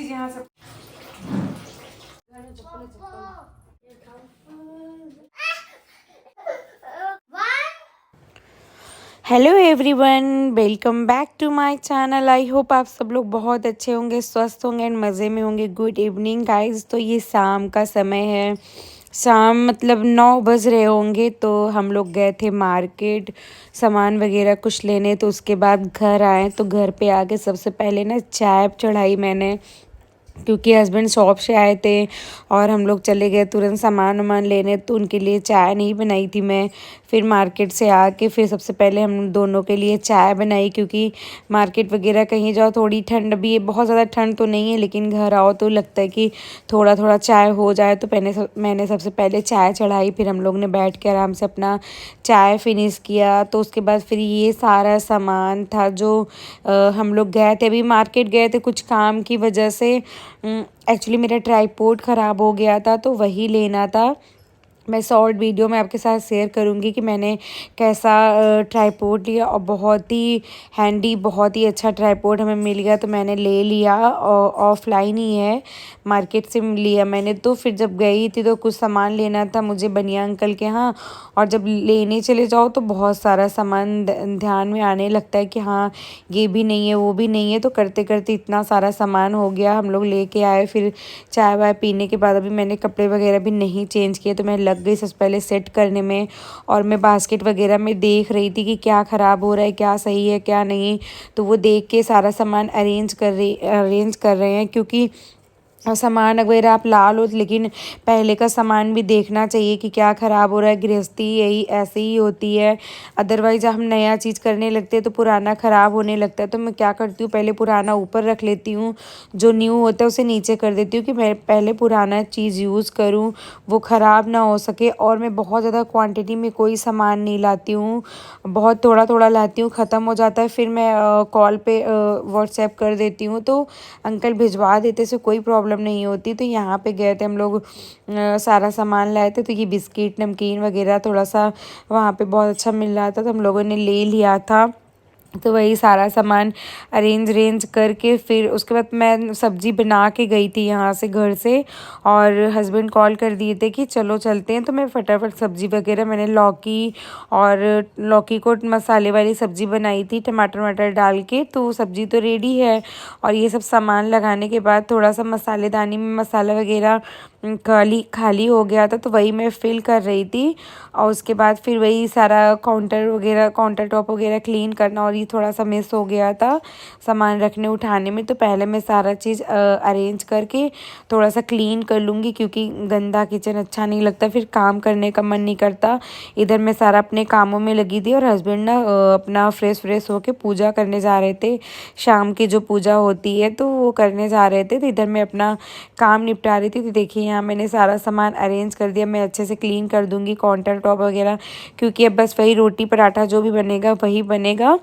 चीज यहाँ से hello everyone, welcome back to my channel. I hope आप सब लोग बहुत अच्छे होंगे, स्वस्थ होंगे एंड मज़े में होंगे। Good evening guys. तो ये शाम का समय है, शाम मतलब 9 बज रहे होंगे। तो हम लोग गए थे मार्केट सामान वगैरह कुछ लेने। तो उसके बाद घर आए, तो घर पे आके सबसे पहले ना चाय चढ़ाई मैंने, क्योंकि हस्बैंड शॉप से आए थे और हम लोग चले गए तुरंत सामान वामान लेने। तो उनके लिए चाय नहीं बनाई थी मैं। फिर मार्केट से आके फिर सबसे पहले हम दोनों के लिए चाय बनाई, क्योंकि मार्केट वगैरह कहीं जाओ थोड़ी ठंड भी है, बहुत ज़्यादा ठंड तो नहीं है, लेकिन घर आओ तो लगता है कि थोड़ा थोड़ा चाय हो जाए। तो मैंने सबसे पहले चाय चढ़ाई, फिर हम लोग ने बैठ के आराम से अपना चाय फिनिश किया। तो उसके बाद फिर ये सारा सामान था जो हम लोग गए थे, अभी मार्केट गए थे कुछ काम की वजह से। एक्चुअली मेरा ट्राईपोड ख़राब हो गया था, तो वही लेना था। मैं शॉर्ट वीडियो में आपके साथ शेयर करूंगी कि मैंने कैसा ट्राईपोड लिया, और बहुत ही हैंडी, बहुत ही अच्छा ट्राईपोड हमें मिल गया। तो मैंने ले लिया, ऑफलाइन ही है, मार्केट से लिया मैंने। तो फिर जब गई थी तो कुछ सामान लेना था मुझे बनिया अंकल के यहाँ, और जब लेने चले जाओ तो बहुत सारा सामान ध्यान में आने लगता है कि हाँ ये भी नहीं है वो भी नहीं है। तो करते करते इतना सारा सामान हो गया, हम लोग लेके आए। फिर चाय वाय पीने के बाद अभी मैंने कपड़े वगैरह भी नहीं चेंज किए, तो मैं लग गई सबसे पहले सेट करने में। और मैं बास्केट वगैरह में देख रही थी कि क्या ख़राब हो रहा है, क्या सही है क्या नहीं। तो वो देख के सारा सामान अरेंज कर रहे हैं, क्योंकि सामान वगैरह आप ला लो, लेकिन पहले का सामान भी देखना चाहिए कि क्या ख़राब हो रहा है। गृहस्थी यही ऐसे ही होती है, अदरवाइज़ हम नया चीज़ करने लगते हैं तो पुराना ख़राब होने लगता है। तो मैं क्या करती हूँ, पहले पुराना ऊपर रख लेती हूँ, जो न्यू होता है उसे नीचे कर देती हूँ, कि मैं पहले पुराना चीज़ यूज़ करूँ, वो ख़राब ना हो सके। और मैं बहुत ज़्यादा क्वान्टिटी में कोई सामान नहीं लाती हूँ, बहुत थोड़ा थोड़ा लाती हूँ, ख़त्म हो जाता है फिर मैं कॉल पे व्हाट्सएप कर देती हूँ, तो अंकल भिजवा देते, से कोई प्रॉब्लम नहीं होती। तो यहाँ पे गए थे हम लोग, सारा सामान लाए थे। तो ये बिस्किट नमकीन वगैरह थोड़ा सा वहाँ पे बहुत अच्छा मिल रहा था, तो हम लोगों ने ले लिया था। तो वही सारा सामान अरेंज करके फिर उसके बाद मैं सब्ज़ी बना के गई थी यहाँ से, घर से। और हस्बैंड कॉल कर दिए थे कि चलो चलते हैं। तो मैं फटाफट सब्ज़ी वगैरह, मैंने लौकी को मसाले वाली सब्ज़ी बनाई थी टमाटर वमाटर डाल के। तो सब्ज़ी तो रेडी है, और ये सब सामान लगाने के बाद थोड़ा सा मसालेदानी में मसाला वगैरह खाली हो गया था, तो वही मैं फिल कर रही थी। और उसके बाद फिर वही सारा काउंटर टॉप वगैरह क्लीन करना, और ये थोड़ा सा मिस हो गया था सामान रखने उठाने में। तो पहले मैं सारा चीज़ अरेंज करके थोड़ा सा क्लीन कर लूँगी, क्योंकि गंदा किचन अच्छा नहीं लगता, फिर काम करने का मन नहीं करता। इधर मैं सारा अपने कामों में लगी थी, और हस्बैंड ना अपना फ्रेश होके पूजा करने जा रहे थे, शाम की जो पूजा होती है तो वो करने जा रहे थे। तो इधर मैं अपना काम निपटा रही थी। तो देखिए यहाँ मैंने सारा सामान अरेंज कर दिया, मैं अच्छे से क्लीन कर दूँगी काउंटर टॉप वगैरह, क्योंकि अब बस वही रोटी पराठा जो भी बनेगा वही बनेगा।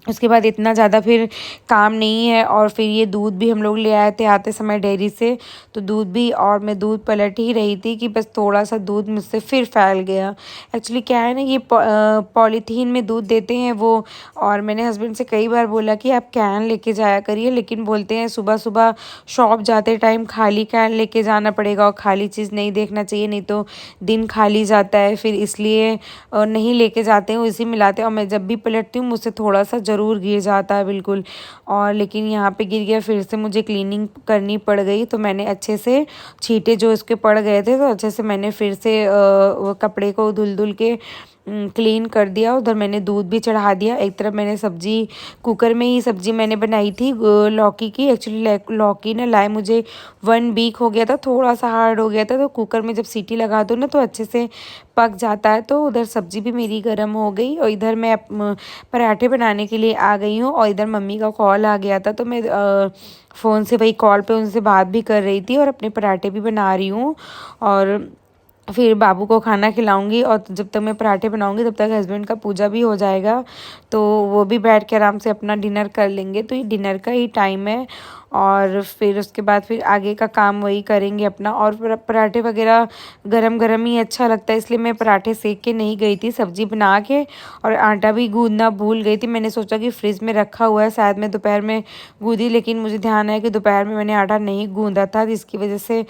उसके बाद इतना ज़्यादा फिर काम नहीं है। और फिर ये दूध भी हम लोग ले आए थे आते समय डेयरी से, तो दूध भी, और मैं दूध पलट ही रही थी कि बस थोड़ा सा दूध मुझसे फिर फैल गया। एक्चुअली क्या है ना, ये पॉलीथीन में दूध देते हैं वो। और मैंने हस्बैंड से कई बार बोला कि आप कैन लेके जाया करिए, लेकिन बोलते हैं सुबह सुबह शॉप जाते टाइम खाली कैन लेके जाना पड़ेगा, और खाली चीज़ नहीं देखना चाहिए, नहीं तो दिन खाली जाता है। फिर इसलिए नहीं लेके जाते हैं, इसी मिलाते हैं। और मैं जब भी पलटती हूँ मुझसे थोड़ा सा ज़रूर गिर जाता है बिल्कुल। और लेकिन यहाँ पे गिर गया, फिर से मुझे क्लीनिंग करनी पड़ गई। तो मैंने अच्छे से छींटे जो इसके पड़ गए थे, तो अच्छे से मैंने फिर से वो कपड़े को धुल के क्लीन कर दिया। उधर मैंने दूध भी चढ़ा दिया। एक तरफ मैंने सब्जी, कुकर में ही सब्जी मैंने बनाई थी लौकी की। एक्चुअली लौकी ना लाए मुझे 1 वीक हो गया था, थोड़ा सा हार्ड हो गया था। तो कुकर में जब सीटी लगा दो ना तो अच्छे से पक जाता है। तो उधर सब्जी भी मेरी गर्म हो गई, और इधर मैं पराठे बनाने के लिए आ गई हूँ। और इधर मम्मी का कॉल आ गया था, तो मैं फ़ोन से वही कॉल पे उनसे बात भी कर रही थी, और अपने पराठे भी बना रही हूँ। और फिर बाबू को खाना खिलाऊंगी, और जब तक मैं पराठे बनाऊंगी तब तक हस्बैंड का पूजा भी हो जाएगा। तो वो भी बैठ के आराम से अपना डिनर कर लेंगे। तो ये डिनर का ही टाइम है और फिर उसके बाद फिर आगे का काम वही करेंगे अपना। और पराठे वगैरह गरम गरम ही अच्छा लगता है, इसलिए मैं पराठे सेक के नहीं गई थी, सब्जी बना के और आटा भी गूंदना भूल गई थी। मैंने सोचा कि फ्रिज में रखा हुआ है, शायद मैं दोपहर में गूंदी, लेकिन मुझे ध्यान है कि दोपहर में मैंने आटा नहीं गूंदा था, जिसकी वजह से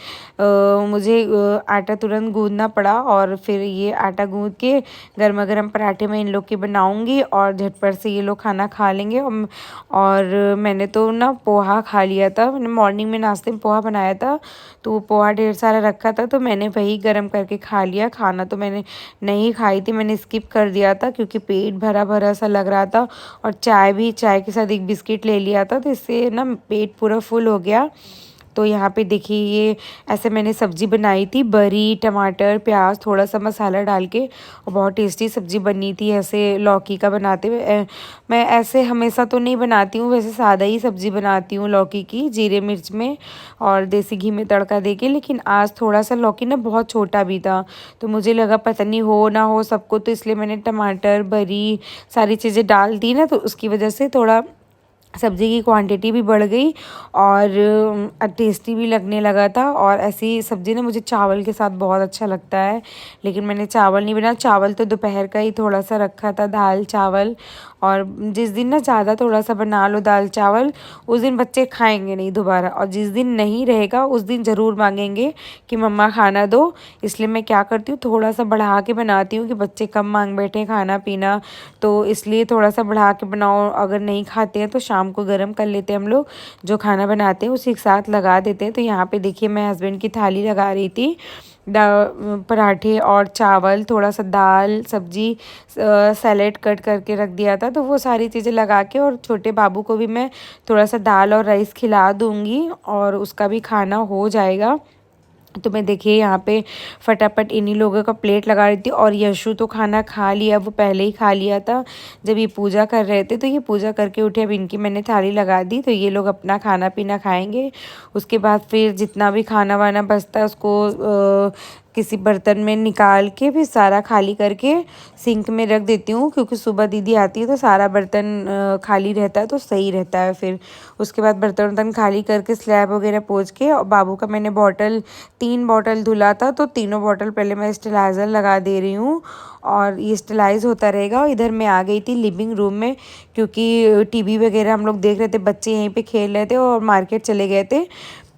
मुझे आटा तुरंत गूंदना पड़ा। और फिर ये आटा गूंद के गर्मा गर्म पराठे मैं इन लोग के बनाऊंगी और झटपट से ये लोग खाना खा लेंगे। और मैंने तो ना पोहा खा लिया था, मैंने मॉर्निंग में नाश्ते में पोहा बनाया था, तो वो पोहा ढेर सारा रखा था, तो मैंने वही गर्म करके खा लिया। खाना तो मैंने नहीं खाई थी, मैंने स्किप कर दिया था क्योंकि पेट भरा भरा सा लग रहा था। और चाय के साथ एक बिस्किट ले लिया था, तो इससे ना पेट पूरा फुल हो गया। तो यहाँ पे देखिए ये ऐसे मैंने सब्ज़ी बनाई थी, बरी टमाटर प्याज थोड़ा सा मसाला डाल के, और बहुत टेस्टी सब्ज़ी बनी थी। ऐसे लौकी का बनाते हुए मैं ऐसे हमेशा तो नहीं बनाती हूँ, वैसे सादा ही सब्ज़ी बनाती हूँ लौकी की, जीरे मिर्च में और देसी घी में तड़का दे के। लेकिन आज थोड़ा सा लौकी ना बहुत छोटा भी था, तो मुझे लगा पता नहीं हो ना हो सबको, तो इसलिए मैंने टमाटर बरी सारी चीज़ें डाल दी ना, तो उसकी वजह से थोड़ा सब्ज़ी की क्वांटिटी भी बढ़ गई और टेस्टी भी लगने लगा था। और ऐसी सब्ज़ी ना मुझे चावल के साथ बहुत अच्छा लगता है, लेकिन मैंने चावल नहीं बनाया, चावल तो दोपहर का ही थोड़ा सा रखा था, दाल चावल। और जिस दिन ना ज़्यादा थोड़ा सा बना लो दाल चावल, उस दिन बच्चे खाएंगे नहीं दोबारा, और जिस दिन नहीं रहेगा उस दिन ज़रूर मांगेंगे कि मम्मा खाना दो। इसलिए मैं क्या करती हूँ, थोड़ा सा बढ़ा के बनाती हूँ कि बच्चे कम मांग बैठे खाना पीना, तो इसलिए थोड़ा सा बढ़ा के बनाओ। अगर नहीं खाते हैं तो शाम को गर्म कर लेते हैं हम लोग, जो खाना बनाते हैं उसी के साथ लगा देते हैं। तो यहाँ पे देखिए मैं हस्बैंड की थाली लगा रही थी, पराठे और चावल, थोड़ा सा दाल सब्जी सैलेड कट करके रख दिया था, तो वो सारी चीज़ें लगा के, और छोटे बाबू को भी मैं थोड़ा सा दाल और राइस खिला दूँगी और उसका भी खाना हो जाएगा। तो मैं देखिए यहाँ पे फटाफट इन्हीं लोगों का प्लेट लगा रही थी। और यशु तो खाना खा लिया, वो पहले ही खा लिया था जब ये पूजा कर रहे थे, तो ये पूजा करके उठे, अब इनकी मैंने थाली लगा दी, तो ये लोग अपना खाना पीना खाएंगे। उसके बाद फिर जितना भी खाना वाना बचता है उसको किसी बर्तन में निकाल के फिर सारा खाली करके सिंक में रख देती हूँ, क्योंकि सुबह दीदी आती है तो सारा बर्तन खाली रहता है, तो सही रहता है। फिर उसके बाद बर्तन वर्तन खाली करके स्लैब वगैरह पोंछ के, और बाबू का मैंने 3 बॉटल धुला था, तो तीनों बॉटल पहले मैं स्टेलाइज़र लगा दे रही हूँ और ये स्टेलाइज होता रहेगा। और इधर मैं आ गई थी लिविंग रूम में, क्योंकि टीवी वगैरह हम लोग देख रहे थे, बच्चे यहीं पे खेल रहे थे और मार्केट चले गए थे,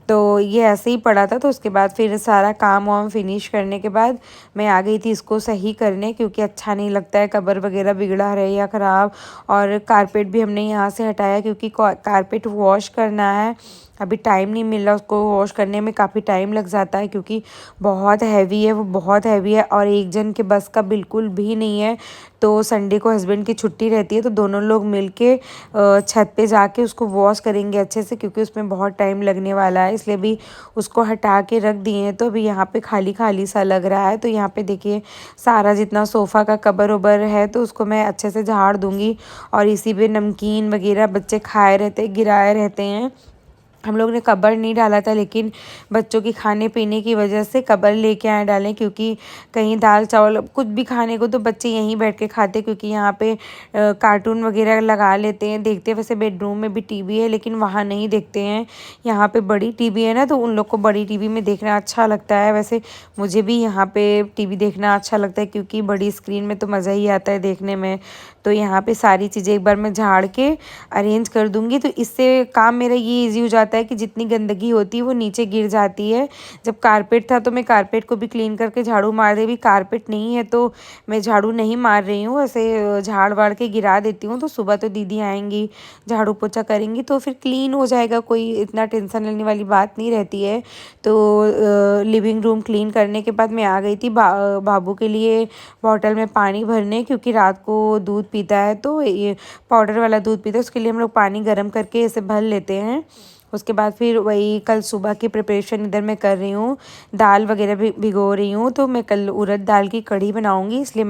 तो ये ऐसे ही पड़ा था। तो उसके बाद फिर सारा काम वाम फिनिश करने के बाद मैं आ गई थी इसको सही करने, क्योंकि अच्छा नहीं लगता है कबर वगैरह बिगड़ा रहे या ख़राब। और कारपेट भी हमने यहाँ से हटाया, क्योंकि कारपेट वॉश करना है, अभी टाइम नहीं मिल रहा, उसको वॉश करने में काफ़ी टाइम लग जाता है, क्योंकि बहुत हैवी है, वो बहुत हैवी है और एक जन के बस का बिल्कुल भी नहीं है। तो संडे को हस्बैंड की छुट्टी रहती है, तो दोनों लोग मिलके छत पे जाके उसको वॉश करेंगे अच्छे से, क्योंकि उसमें बहुत टाइम लगने वाला है, इसलिए भी उसको हटा के रख दिए हैं। तो अभी यहाँ पे खाली खाली सा लग रहा है। तो यहाँ पे देखिए सारा जितना सोफ़ा का कबर उबर है, तो उसको मैं अच्छे से झाड़ दूँगी। और इसी पे नमकीन वगैरह बच्चे खाए रहते, गिराए रहते हैं। हम लोग ने कबर नहीं डाला था, लेकिन बच्चों की खाने पीने की वजह से कबर लेके आए डालें, क्योंकि कहीं दाल चावल कुछ भी खाने को तो बच्चे यहीं बैठ के खाते, क्योंकि यहाँ पे कार्टून वगैरह लगा लेते हैं, देखते हैं। वैसे बेडरूम में भी टीवी है, लेकिन वहाँ नहीं देखते हैं, यहाँ पे बड़ी टीवी है ना, तो उन लोग को बड़ी टीवी में देखना अच्छा लगता है। वैसे मुझे भी यहाँ पे टीवी देखना अच्छा लगता है, क्योंकि बड़ी स्क्रीन में तो मज़ा ही आता है देखने में। तो यहाँ पे सारी चीज़ें एक बार मैं झाड़ के अरेंज कर दूँगी, तो इससे काम मेरा ये ईजी हो जाता है कि जितनी गंदगी होती है वो नीचे गिर जाती है। जब कारपेट था तो मैं कारपेट को भी क्लीन करके झाड़ू मार दे, भी कारपेट नहीं है तो मैं झाड़ू नहीं मार रही हूँ, ऐसे झाड़ वाड़ के गिरा देती हूँ। तो सुबह तो दीदी आएंगी, झाड़ू पोछा करेंगी, तो फिर क्लीन हो जाएगा, कोई इतना टेंशन लेने वाली बात नहीं रहती है। तो लिविंग रूम क्लीन करने के बाद मैं आ गई थी बाबू के लिए बॉटल में पानी भरने, क्योंकि रात को दूध पीता है, तो ये पाउडर वाला दूध पीता है, उसके लिए हम लोग पानी गर्म करके इसे भर लेते हैं। उसके बाद फिर वही कल सुबह की प्रिपरेशन इधर मैं कर रही हूँ, दाल वगैरह भी भिगो रही हूँ। तो मैं कल उड़द दाल की कढ़ी बनाऊँगी, इसलिए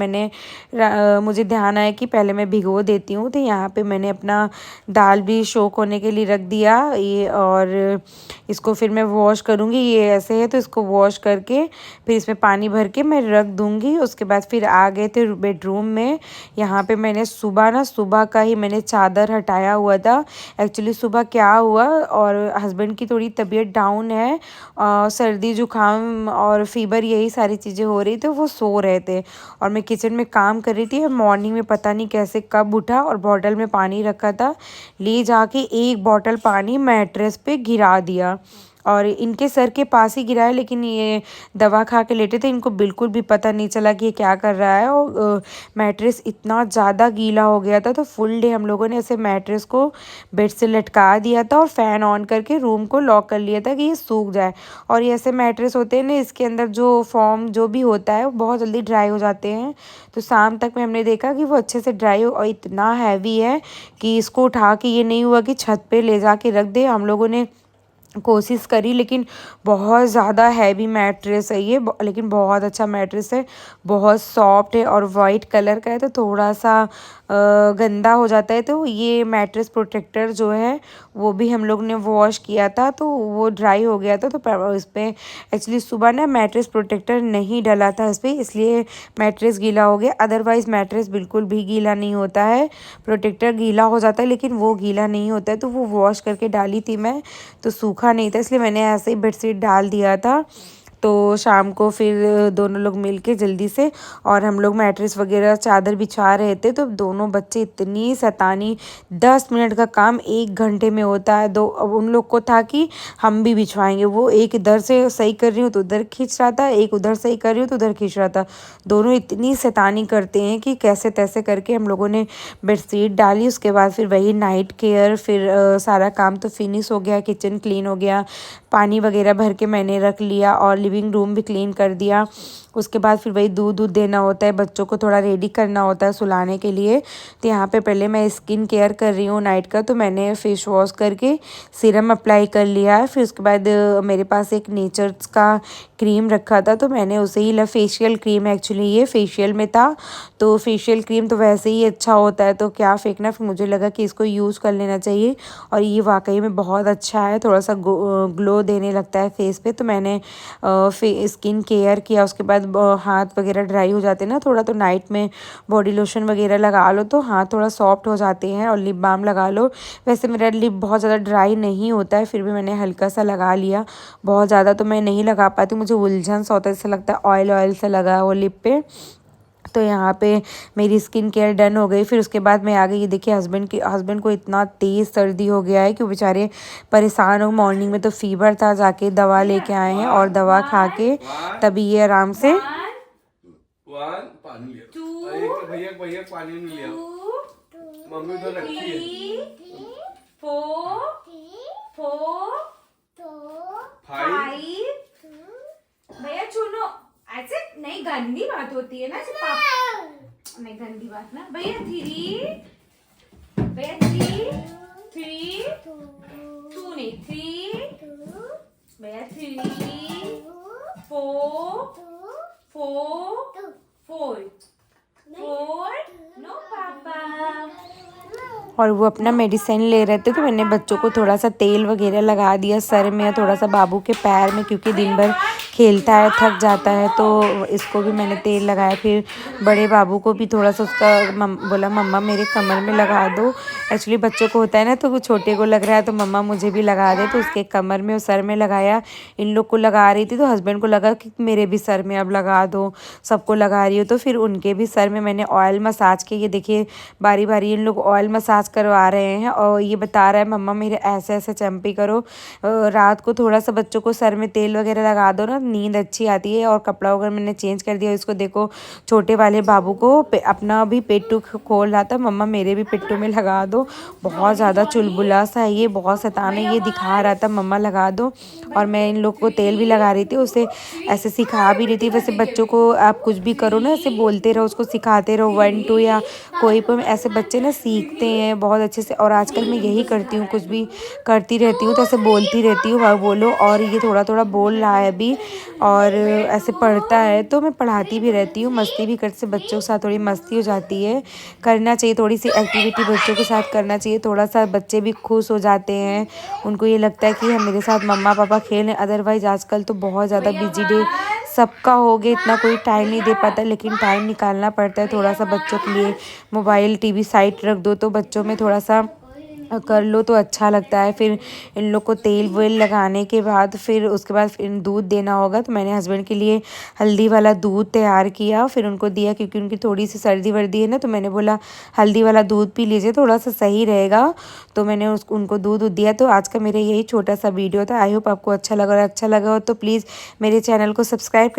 मुझे ध्यान आया कि पहले मैं भिगो देती हूँ। तो यहाँ पे मैंने अपना दाल भी सोक होने के लिए रख दिया ये, और इसको फिर मैं वॉश करूँगी। ये ऐसे है तो इसको वॉश करके फिर इसमें पानी भर के मैं रख दूँगी। उसके बाद फिर आ गए थे बेडरूम में। यहाँ पे मैंने सुबह का ही मैंने चादर हटाया हुआ था। एक्चुअली सुबह क्या हुआ, और हस्बैंड की थोड़ी तबीयत डाउन है, सर्दी जुकाम और फीवर यही सारी चीज़ें हो रही थी। वो सो रहे थे और मैं किचन में काम कर रही थी। मॉर्निंग में पता नहीं कैसे कब उठा और बॉटल में पानी रखा था, ले जाके एक बॉटल पानी मैट्रेस पे गिरा दिया, और इनके सर के पास ही गिरा है। लेकिन ये दवा खा के लेटे थे, इनको बिल्कुल भी पता नहीं चला कि ये क्या कर रहा है। और मैट्रेस इतना ज़्यादा गीला हो गया था, तो फुल डे हम लोगों ने ऐसे मैट्रेस को बेड से लटका दिया था और फ़ैन ऑन करके रूम को लॉक कर लिया था कि ये सूख जाए। और ये ऐसे मैट्रेस होते हैं ना, इसके अंदर जो फॉर्म जो भी होता है वो बहुत जल्दी ड्राई हो जाते हैं। तो शाम तक में हमने देखा कि वो अच्छे से ड्राई हो, और इतना हैवी है कि इसको उठा के ये नहीं हुआ कि छत पे ले जा के रख दे। हम लोगों ने कोशिश करी, लेकिन बहुत ज़्यादा हैवी मैट्रेस है ये, लेकिन बहुत अच्छा मैट्रेस है, बहुत सॉफ्ट है और वाइट कलर का है। तो थोड़ा सा गंदा हो जाता है, तो ये मैट्रेस प्रोटेक्टर जो है वो भी हम लोग ने वॉश किया था, तो वो ड्राई हो गया था। तो इस पर एक्चुअली सुबह ना मैट्रेस प्रोटेक्टर नहीं डला था इस पर, इसलिए मैट्रेस गीला हो गया। अदरवाइज़ मैट्रेस बिल्कुल भी गीला नहीं होता है, प्रोटेक्टर गीला हो जाता है लेकिन वो गीला नहीं होता है। तो वो वॉश करके डाली थी मैं, तो सूखा नहीं था, इसलिए मैंने ऐसे ही बेडशीट डाल दिया था। तो शाम को फिर दोनों लोग मिलके जल्दी से, और हम लोग मैट्रेस वगैरह चादर बिछा रहे थे, तो दोनों बच्चे इतनी शैतानी, 10 मिनट का काम 1 घंटे में होता है। अब उन लोग को था कि हम भी बिछवाएंगे, वो एक इधर से सही कर रही हूँ तो उधर खींच रहा था, एक उधर सही कर रही हूँ तो उधर खींच रहा था। दोनों इतनी शैतानी करते हैं कि कैसे तैसे करके हम लोगों ने बेडशीट डाली। उसके बाद फिर वही नाइट केयर, फिर सारा काम तो फिनिश हो गया, किचन क्लीन हो गया, पानी वगैरह भर के मैंने रख लिया, और लिविंग रूम भी क्लीन कर दिया। उसके बाद फिर वही दूध देना होता है, बच्चों को थोड़ा रेडी करना होता है सुलाने के लिए। तो यहाँ पे पहले मैं स्किन केयर कर रही हूँ नाइट का, तो मैंने फेस वॉश करके सीरम अप्लाई कर लिया है। फिर उसके बाद मेरे पास एक नेचर्स का क्रीम रखा था, तो मैंने उसे ही फेशियल क्रीम, एक्चुअली ये फेशियल में था, तो फेशियल क्रीम तो वैसे ही अच्छा होता है, तो क्या फेंकना। फिर मुझे लगा कि इसको यूज़ कर लेना चाहिए, और ये वाकई में बहुत अच्छा है, थोड़ा सा ग्लो देने लगता है फेस पे। तो मैंने स्किन केयर किया। उसके बाद हाथ वगैरह ड्राई हो जाते हैं ना थोड़ा, तो नाइट में बॉडी लोशन वगैरह लगा लो तो हाथ थोड़ा सॉफ्ट हो जाते हैं, और लिप बाम लगा लो। वैसे मेरा लिप बहुत ज़्यादा ड्राई नहीं होता है, फिर भी मैंने हल्का सा लगा लिया, बहुत ज़्यादा तो मैं नहीं लगा पाती, मुझे उलझन सा होता है, ऐसा लगता है ऑयल ऑयल सा लगा हो लिप पे। तो यहाँ पे मेरी स्किन केयर डन हो गई। फिर उसके बाद मैं आ गई, ये देखिए हस्बैंड को इतना तेज़ सर्दी हो गया है कि वो बेचारे परेशान हो। मॉर्निंग में तो फीवर था, जाके दवा लेके आए हैं, और दवा खा के तभी ये आराम से भैया भैया पानी नहीं लिया, मम्मी तो रखी है। 4 5 भैया चुनो, ऐसे नहीं गंदी बात होती है ना, नहीं गंदी बात ना। भैया 3 2 नहीं 3 भैया 3 4 नो पापा। और वो अपना मेडिसिन ले रहे थे, तो मैंने बच्चों को थोड़ा सा तेल वगैरह लगा दिया सर में, थोड़ा सा बाबू के पैर में, क्योंकि दिन भर खेलता है, थक जाता है, तो इसको भी मैंने तेल लगाया। फिर बड़े बाबू को भी थोड़ा सा उसका बोला मम्मा मेरे कमर में लगा दो। एक्चुअली बच्चों को होता है ना, तो छोटे को लग रहा है तो मम्मा मुझे भी लगा दे, तो उसके कमर में और सर में लगाया। इन लोग को लगा रही थी, तो हस्बैंड को लगा कि मेरे भी सर में अब लगा दो, सबको लगा रही हो, तो फिर उनके भी सर में मैंने ऑयल मसाज के, ये देखिए बारी बारी इन लोग ऑयल मसाज करवा रहे हैं, और ये बता रहा है मम्मा मेरे ऐसे ऐसे चम्पी करो। रात को थोड़ा सा बच्चों को सर में तेल वगैरह लगा दो ना, नींद अच्छी आती है। और कपड़ा वगैरह मैंने चेंज कर दिया। इसको देखो, छोटे वाले बाबू को अपना भी पेट्टू खोल रहा था, मम्मा मेरे भी पेट्टू में लगा दो, बहुत ज़्यादा चुलबुला सा है ये, बहुत शैतान है ये, दिखा रहा था मम्मा लगा दो। और मैं इन लोग को तेल भी लगा रही थी, उसे ऐसे सिखा भी रही थी। वैसे बच्चों को आप कुछ भी करो ना, ऐसे बोलते रहो, उसको सिखाते रहो 1 2, या कोई पर ऐसे बच्चे ना सीखते हैं, बहुत अच्छे से। और आजकल मैं यही करती हूँ, कुछ भी करती रहती हूँ तो ऐसे बोलती रहती हूँ, वाह बोलो। और ये थोड़ा थोड़ा बोल रहा है अभी और ऐसे पढ़ता है तो मैं पढ़ाती भी रहती हूँ, मस्ती भी करते से बच्चों के साथ थोड़ी मस्ती हो जाती है। करना चाहिए, थोड़ी सी एक्टिविटी बच्चों के साथ करना चाहिए, थोड़ा सा बच्चे भी खुश हो जाते हैं। उनको ये लगता है कि हम मेरे साथ मम्मा पापा खेलें। अदरवाइज आजकल तो बहुत ज़्यादा बिजी डे सबका हो गया, इतना कोई टाइम नहीं दे पाता, लेकिन टाइम निकालना पड़ता है थोड़ा सा बच्चों के लिए। मोबाइल टीवी साइड रख दो तो बच्चों में थोड़ा सा कर लो तो अच्छा लगता है। फिर इन लोग को तेल वेल लगाने के बाद फिर उसके बाद फिर दूध देना होगा, तो मैंने हस्बैंड के लिए हल्दी वाला दूध तैयार किया, फिर उनको दिया क्योंकि उनकी थोड़ी सी सर्दी वर्दी है ना, तो मैंने बोला हल्दी वाला दूध पी लीजिए, थोड़ा सा सही रहेगा। तो मैंने उनको दूध दिया। तो आज का मेरा यही छोटा सा वीडियो था। आई होप आपको अच्छा लगा, और अच्छा लगा हो तो प्लीज़ मेरे चैनल को सब्सक्राइब